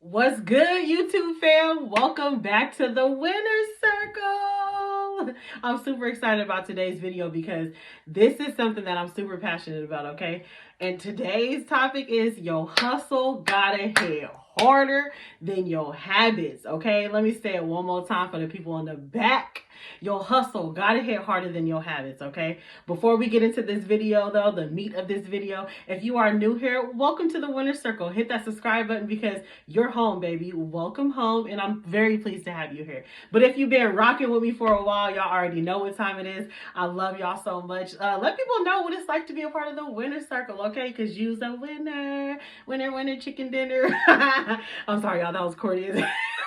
What's good, YouTube fam? Welcome back to the Winner's Circle. I'm super excited about today's video because this is something that I'm super passionate about, okay? And today's topic is your hustle gotta hit harder than your habits, okay? Let me say it one more time for the people in the back. Your hustle gotta hit harder than your habits, okay? Before we get into this video, though, the meat of this video, if you are new here, welcome to the Winner's Circle. Hit that subscribe button because you're home, baby. Welcome home, and I'm very pleased to have you here. But if you've been rocking with me for a while, y'all already know what time it is. I love y'all so much. Let people know what it's like to be a part of the Winner's Circle, okay? Because you's a winner. Winner, chicken dinner. I'm sorry, y'all. That was corny.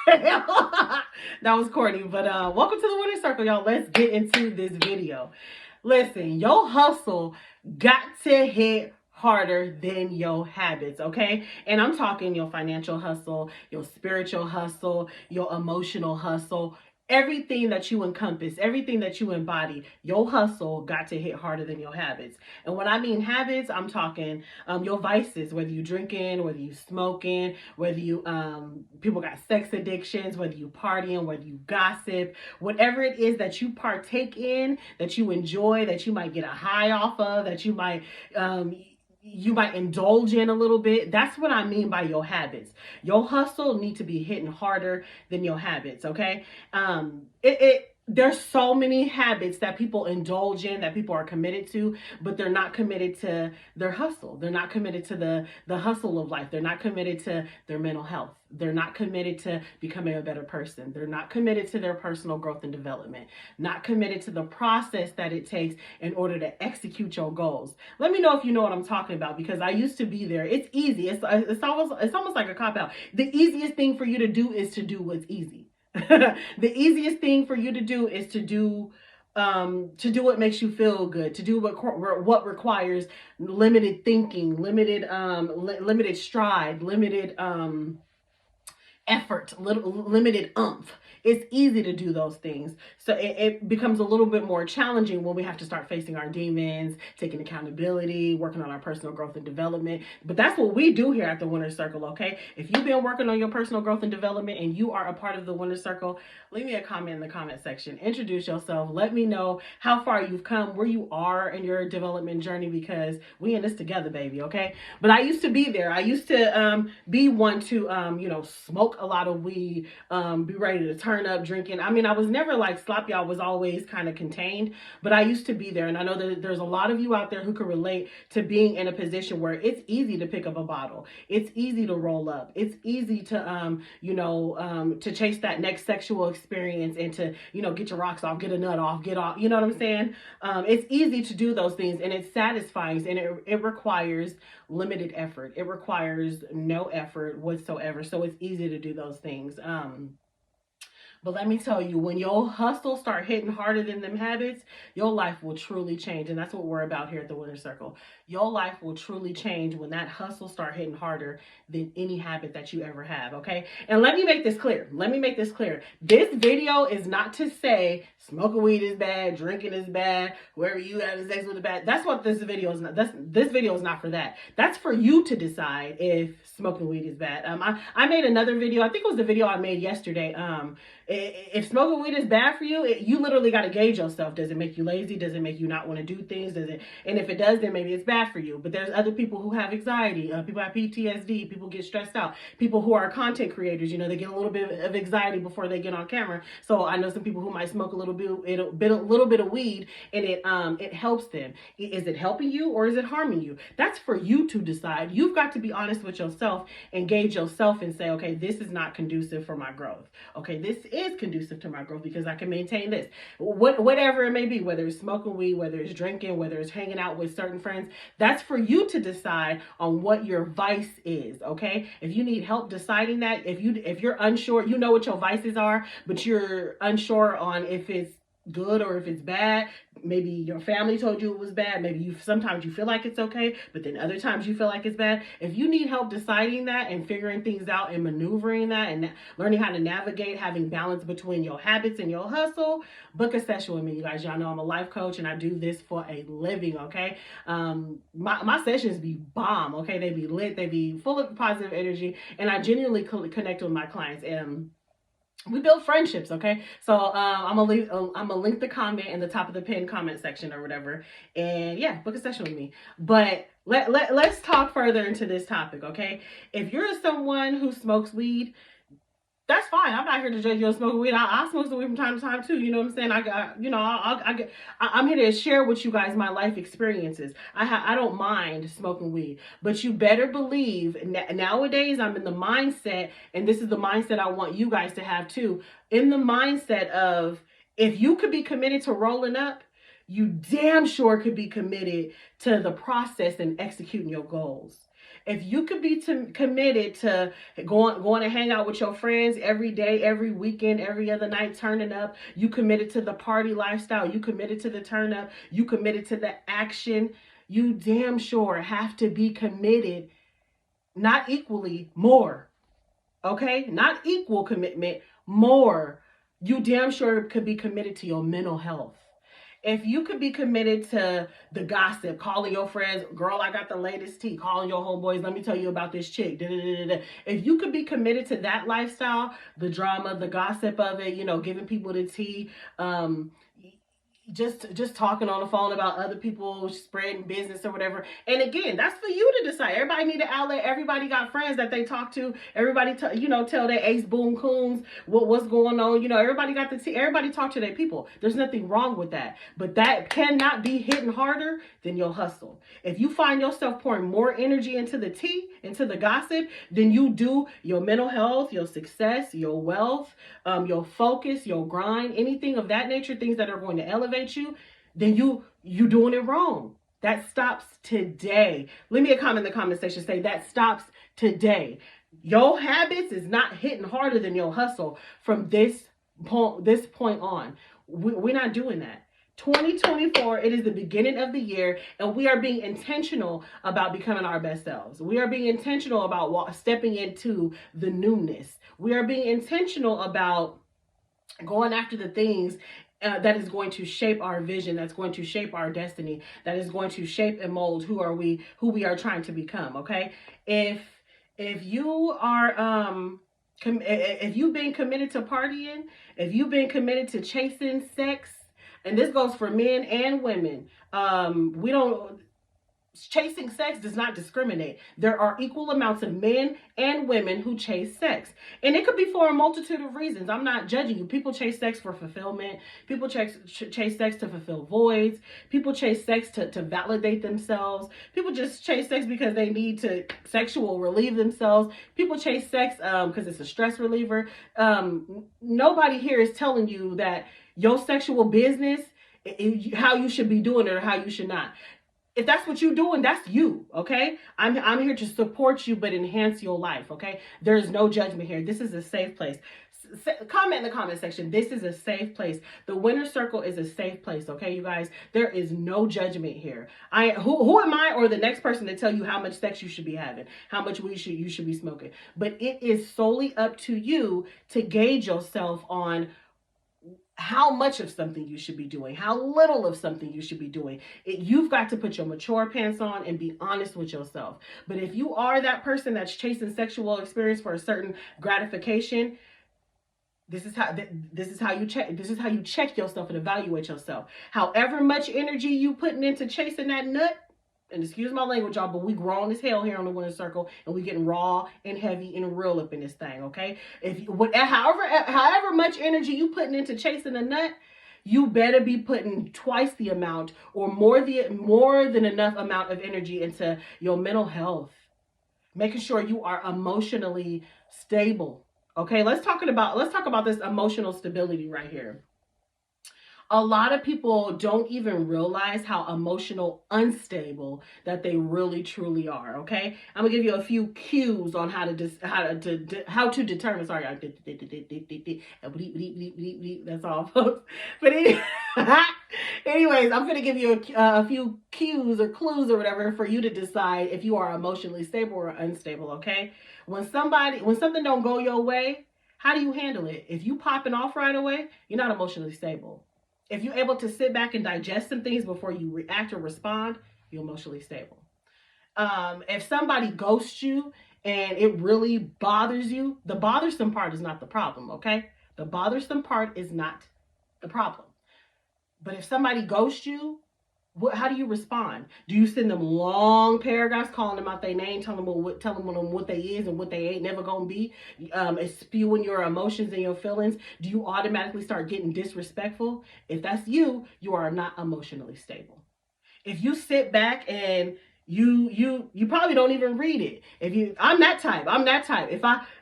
That was corny, but welcome to the Winner's Circle, y'all. Let's get into this video. Listen, your hustle got to hit harder than your habits, okay? And I'm talking your financial hustle, your spiritual hustle, your emotional hustle, everything that you encompass, everything that you embody, your hustle got to hit harder than your habits. And when I mean habits, I'm talking your vices, whether you drinking, whether you smoking, whether you people got sex addictions, whether you partying, whether you gossip, whatever it is that you partake in, that you enjoy, that you might get a high off of, that you might indulge in a little bit. That's what I mean by your habits. Your hustle need to be hitting harder than your habits, okay? There's so many habits that people indulge in, that people are committed to, but they're not committed to their hustle. They're not committed to the hustle of life. They're not committed to their mental health. They're not committed to becoming a better person. They're not committed to their personal growth and development. Not committed to the process that it takes in order to execute your goals. Let me know if you know what I'm talking about, because I used to be there. It's easy. It's almost like a cop out. The easiest thing for you to do is to do what's easy. The easiest thing for you to do is to do what makes you feel good, to do what requires limited thinking, limited stride, limited effort, limited oomph. It's easy to do those things. So it becomes a little bit more challenging when we have to start facing our demons, taking accountability, working on our personal growth and development. But that's what we do here at the Winner's Circle, okay? If you've been working on your personal growth and development and you are a part of the Winner's Circle, leave me a comment in the comment section. Introduce yourself. Let me know how far you've come, where you are in your development journey, because we in this together, baby, okay? But I used to be there. I used to be one to, smoke a lot of weed, be ready to turn up drinking. I mean, I was never like sloppy. I was always kind of contained, but I used to be there. And I know that there's a lot of you out there who can relate to being in a position where it's easy to pick up a bottle. It's easy to roll up. It's easy to, to chase that next sexual experience and to, get your rocks off, get a nut off, get off. You know what I'm saying? It's easy to do those things, and it's satisfying, and it requires limited effort. It requires no effort whatsoever. So it's easy to do those things. But let me tell you, when your hustle start hitting harder than them habits, your life will truly change. And that's what we're about here at the Winner's Circle. Your life will truly change when that hustle start hitting harder than any habit that you ever have, okay? And let me make this clear. This video is not to say smoking weed is bad, drinking is bad, whoever you having sex with is bad. That's what this video is not. This video is not for that. That's for you to decide if smoking weed is bad. I made another video. I think it was the video I made yesterday. If smoking weed is bad for you, you literally got to gauge yourself. Does it make you lazy? Does it make you not want to do things? And if it does, then maybe it's bad for you. But there's other people who have anxiety. People have PTSD. People get stressed out. People who are content creators, they get a little bit of anxiety before they get on camera. So I know some people who might smoke a little bit of weed, and it helps them. Is it helping you or is it harming you? That's for you to decide. You've got to be honest with yourself and gauge yourself and say, okay, this is not conducive for my growth. Okay, this is conducive to my growth because I can maintain this. Whatever it may be, whether it's smoking weed, whether it's drinking, whether it's hanging out with certain friends, that's for you to decide on what your vice is, okay? If you need help deciding that, if you're unsure, you know what your vices are, but you're unsure on if it's good or if it's bad, maybe your family told you it was bad. Maybe sometimes you feel like it's okay, but then other times you feel like it's bad. If you need help deciding that and figuring things out and maneuvering that and learning how to navigate, having balance between your habits and your hustle, book a session with me, you guys. Y'all know I'm a life coach and I do this for a living, okay? My sessions be bomb, okay? They be lit, they be full of positive energy, and I genuinely connect with my clients. And we build friendships, okay? So I'm gonna link the comment in the top of the pinned comment section or whatever, and yeah, book a session with me. But let's talk further into this topic, okay? If you're someone who smokes weed, that's fine. I'm not here to judge you on smoking weed. I smoke some weed from time to time too. You know what I'm saying? I'm here to share with you guys my life experiences. I don't mind smoking weed, but you better believe nowadays I'm in the mindset, and this is the mindset I want you guys to have too. In the mindset of, if you could be committed to rolling up, you damn sure could be committed to the process and executing your goals. If you could be committed to going to hang out with your friends every day, every weekend, every other night, turning up, you committed to the party lifestyle, you committed to the turn up, you committed to the action, you damn sure have to be committed, not equally, more. Okay? Not equal commitment, more. You damn sure could be committed to your mental health. If you could be committed to the gossip, calling your friends, girl, I got the latest tea, calling your homeboys, let me tell you about this chick. If you could be committed to that lifestyle, the drama, the gossip of it, giving people the tea, just talking on the phone about other people spreading business or whatever. And again, that's for you to decide. Everybody need an outlet. Everybody got friends that they talk to. Everybody, tell their ace boom coons what's going on. Everybody got everybody talk to their people. There's nothing wrong with that. But that cannot be hitting harder than your hustle. If you find yourself pouring more energy into the tea, into the gossip, than you do your mental health, your success, your wealth, your focus, your grind, anything of that nature, things that are going to elevate you, then you doing it wrong. That stops today. Leave me a comment in the comment section. Say that stops today. Your habits is not hitting harder than your hustle from this point on. We're not doing that. 2024, it is the beginning of the year, and we are being intentional about becoming our best selves. We are being intentional about stepping into the newness. We are being intentional about going after the things that is going to shape our vision, that's going to shape our destiny, that is going to shape and mold who we are trying to become. Okay, if you are if you've been committed to partying, if you've been committed to chasing sex, and this goes for men and women, chasing sex does not discriminate. There are equal amounts of men and women who chase sex. And it could be for a multitude of reasons. I'm not judging you. People chase sex for fulfillment. People chase sex to fulfill voids. People chase sex to validate themselves. People just chase sex because they need to sexual relieve themselves. People chase sex because it's a stress reliever. Nobody here is telling you that your sexual business, how you should be doing it or how you should not. If that's what you're doing, that's you, okay? I'm here to support you, but enhance your life, okay? There's no judgment here. This is a safe place. Comment in the comment section. This is a safe place. The winner circle is a safe place, okay, you guys? There is no judgment here. Who am I or the next person to tell you how much sex you should be having, how much weed you should be smoking? But it is solely up to you to gauge yourself on how much of something you should be doing, how little of something you should be doing. You've got to put your mature pants on and be honest with yourself. But if you are that person that's chasing sexual experience for a certain gratification, this is how you check yourself and evaluate yourself. However much energy you putting into chasing that nut, and excuse my language, y'all, but we grown as hell here on the winner circle, and we getting raw and heavy and real up in this thing, okay? However much energy you putting into chasing a nut, you better be putting twice the amount or more than enough amount of energy into your mental health, making sure you are emotionally stable. Okay, let's talk about this emotional stability right here. A lot of people don't even realize how emotional unstable that they really truly are. Okay, I'm gonna give you a few cues on how to determine. Sorry, that's all, folks. But anyways, I'm gonna give you a few cues or clues or whatever for you to decide if you are emotionally stable or unstable. Okay, when something don't go your way, how do you handle it? If you popping off right away, you're not emotionally stable. If you're able to sit back and digest some things before you react or respond, you're emotionally stable. If somebody ghosts you and it really bothers you, the bothersome part is not the problem, okay? The bothersome part is not the problem. But if somebody ghosts you, how do you respond? Do you send them long paragraphs calling them out their name, telling them what they is and what they ain't never gonna be, spewing your emotions and your feelings? Do you automatically start getting disrespectful? If that's you, you are not emotionally stable. If you sit back and you probably don't even read it. I'm that type.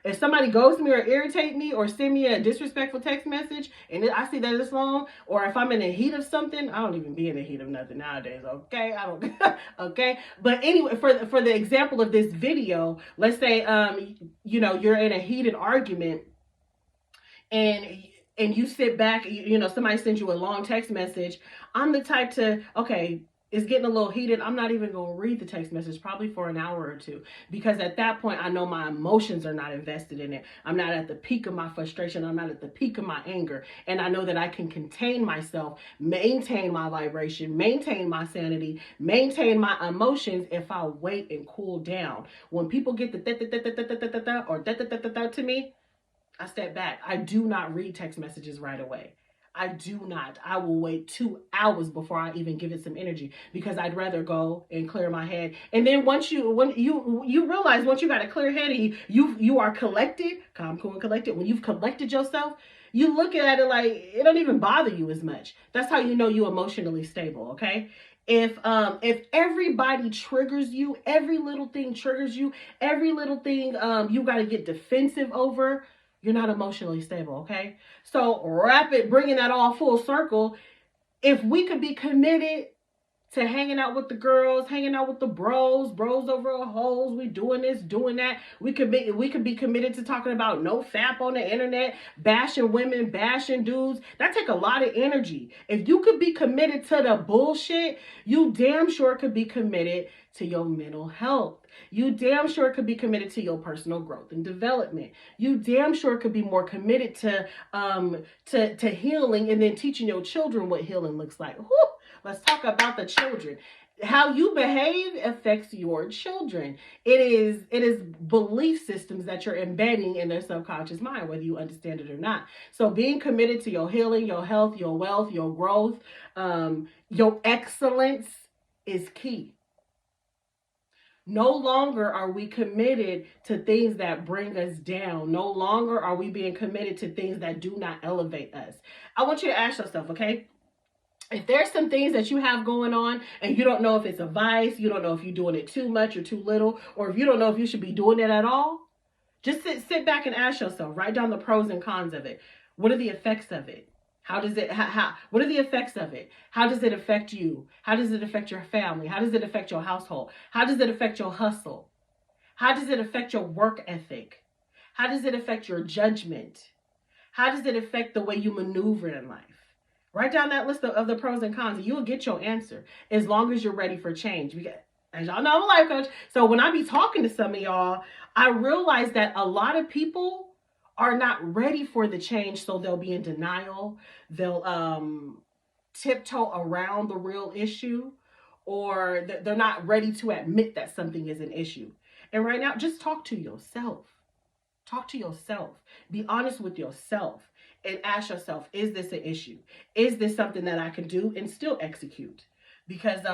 If somebody goes to me or irritate me or send me a disrespectful text message and I see that it's long, or if I'm in the heat of something, I don't even be in the heat of nothing nowadays. Okay, I don't. Okay, but anyway, for the example of this video, let's say you're in a heated argument and you sit back, somebody sends you a long text message. I'm the type to, okay, it's getting a little heated. I'm not even going to read the text message probably for an hour or two, because at that point I know my emotions are not invested in it. I'm not at the peak of my frustration. I'm not at the peak of my anger. And I know that I can contain myself, maintain my vibration, maintain my sanity, maintain my emotions if I wait and cool down. When people get the or to me, I step back. I do not read text messages right away. I do not. I will wait 2 hours before I even give it some energy, because I'd rather go and clear my head. And then when you realize, once you got a clear head and you are collected, calm, cool, and collected. When you've collected yourself, you look at it like it don't even bother you as much. That's how you know you emotionally stable. Okay. If everybody triggers you, every little thing triggers you, every little thing you got to get defensive over, you're not emotionally stable, okay? So bringing that all full circle, if we could be committed to hanging out with the girls, hanging out with the bros over hoes, we doing this, doing that. We could be committed to talking about no fap on the internet, bashing women, bashing dudes. That take a lot of energy. If you could be committed to the bullshit, you damn sure could be committed to your mental health. You damn sure could be committed to your personal growth and development. You damn sure could be more committed to healing, and then teaching your children what healing looks like. Whew. Let's talk about the children. How you behave affects your children. It is belief systems that you're embedding in their subconscious mind, whether you understand it or not. So being committed to your healing, your health, your wealth, your growth, your excellence is key. No longer are we committed to things that bring us down. No longer are we being committed to things that do not elevate us. I want you to ask yourself, okay? If there's some things that you have going on and you don't know if it's a vice, you don't know if you're doing it too much or too little, or if you don't know if you should be doing it at all, just sit back and ask yourself, write down the pros and cons of it. What are the effects of it? What are the effects of it? How does it affect you? How does it affect your family? How does it affect your household? How does it affect your hustle? How does it affect your work ethic? How does it affect your judgment? How does it affect the way you maneuver in life? Write down that list of the pros and cons, and you'll get your answer, as long as you're ready for change. Because, as y'all know, I'm a life coach. So when I be talking to some of y'all, I realize that a lot of people are not ready for the change, so they'll be in denial. They'll tiptoe around the real issue, or they're not ready to admit that something is an issue. And right now, just talk to yourself. Talk to yourself. Be honest with yourself and ask yourself, is this an issue? Is this something that I can do and still execute? Because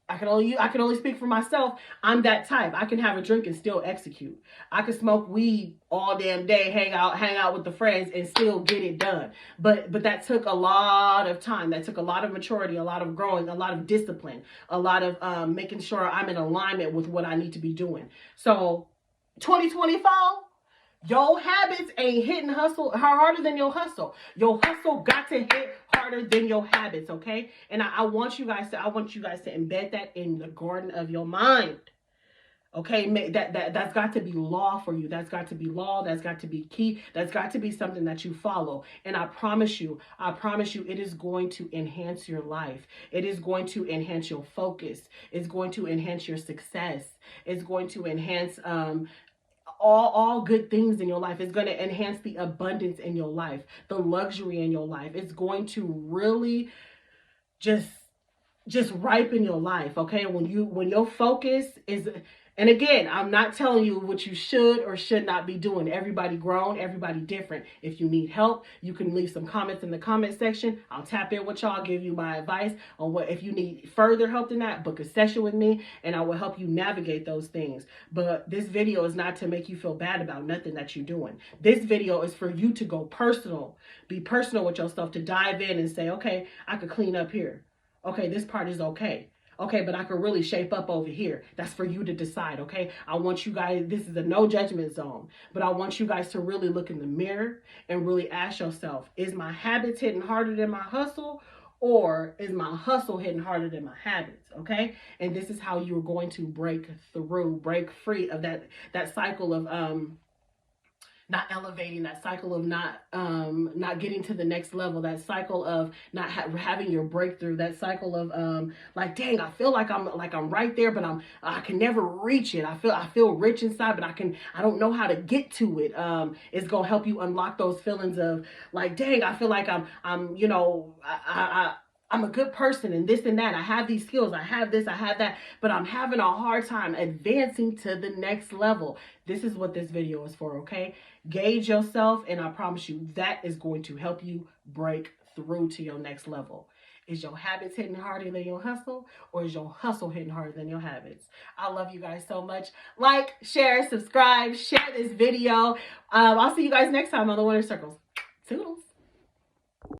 I can only speak for myself. I'm that type. I can have a drink and still execute. I can smoke weed all damn day, hang out with the friends, and still get it done. But that took a lot of time. That took a lot of maturity, a lot of growing, a lot of discipline, a lot of making sure I'm in alignment with what I need to be doing. So 2024, Your habits ain't hitting hustle harder than your hustle. Your hustle got to hit harder than your habits, okay? And I want you guys to embed that in the garden of your mind. Okay, that's got to be law for you. That's got to be law. That's got to be key. That's got to be something that you follow. And I promise you, it is going to enhance your life. It is going to enhance your focus. It's going to enhance your success. It's going to enhance all good things in your life. It's going to enhance the abundance in your life, the luxury in your life. It's going to really just ripen your life. Okay, when your focus is, and again, I'm not telling you what you should or should not be doing. Everybody grown, everybody different. If you need help, you can leave some comments in the comment section. I'll tap in with y'all, give you my advice on what, if you need further help than that, book a session with me and I will help you navigate those things. But this video is not to make you feel bad about nothing that you're doing. This video is for you to go personal, be personal with yourself, to dive in and say, okay, I could clean up here. Okay, this part is okay. Okay, but I could really shape up over here. That's for you to decide, okay? I want you guys, this is a no judgment zone, but I want you guys to really look in the mirror and really ask yourself, is my habits hitting harder than my hustle? Or is my hustle hitting harder than my habits, okay? And this is how you're going to break free of that cycle of not elevating, that cycle of not getting to the next level, that cycle of not having your breakthrough, that cycle of like, dang, I feel like I'm right there, but I can never reach it. I feel rich inside, but I don't know how to get to it. It's gonna help you unlock those feelings of like, dang, I feel like I'm you know, I'm a good person and this and that. I have these skills. I have this, I have that, but I'm having a hard time advancing to the next level. This is what this video is for, okay? Gauge yourself, and I promise you that is going to help you break through to your next level. Is your habits hitting harder than your hustle, or is your hustle hitting harder than your habits? I love you guys so much. Like, share, subscribe, share this video. I'll see you guys next time on the Winner Circles. Toodles.